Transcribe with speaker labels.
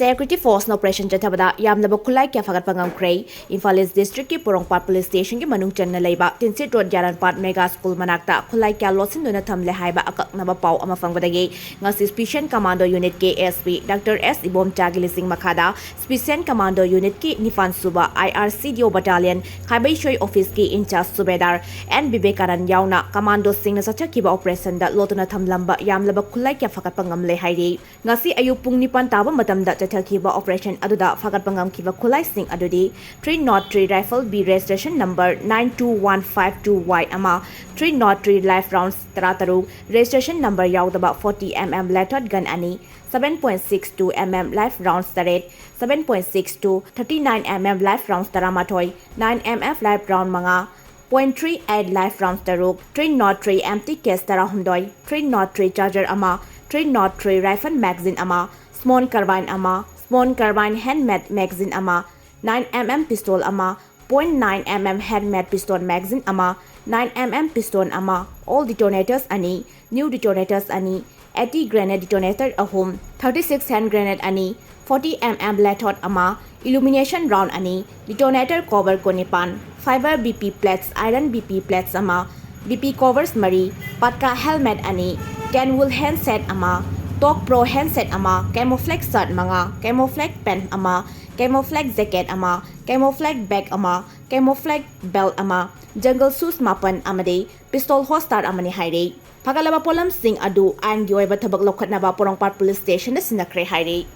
Speaker 1: Security Force na Operation Chathabada Yamlaba Khutlai kya Phagatpa Ngamkhre Imphal East District ki Porongpat Police Station ki manung chan na leiba Tinsit Road Jaranpat Mega School manakta Khutlai kya losin duna thamle haiba akaknaba pau ama fangbadagi ngasi Special Commando Unit KSP Dr. S Ibom Chagilising Makhada Special Commando Unit ki Nifan Suba IRCDO Battalion Khaibai Shoi Office ki Incharge Subedar and Bibekaran Yauna Commando Sing na sachakiba operation da lotuna thamlamba Yamlaba Khutlai kya Phagatpa ngamle hairi ngasi ayuk pung nipan taba matamda Chathabada operation aduda Phagatpa ngamkhiba Khutlai sing adudi 303 rifle B registration number 92152Y ama 303 live rounds tarataru registration number yaudaba 40 mm lettered gun ani 7.62 mm live rounds taret 7.62 39 mm live rounds taramathoi 9 mm live round manga 0.38 live rounds taruk 303 empty case tarahumdoi 303 charger ama 303 rifle magazine ama small carbine ama small carbine handmade magazine ama 9mm pistol ama 0.9 mm handmade pistol magazine ama 9 mm pistol ama all detonators ani new detonators ani 80 grenade detonator ahum 36 hand grenade ani 40 mm lathot ama illumination round ani detonator cover konipan fiber BP plates iron BP plates ama BP covers mari patka helmet ani 10 wool handset ama Tok Pro handset ama, camouflage shirt mga, camouflage pen ama, camouflage jacket ama, camouflage bag ama, camouflage belt ama, jungle shoes mapan amade, pistol holster amani haire. Pagalaba polam sing adu ang yoy ba tabak lokhat na ba Porongpat Police Station na sinakre haire.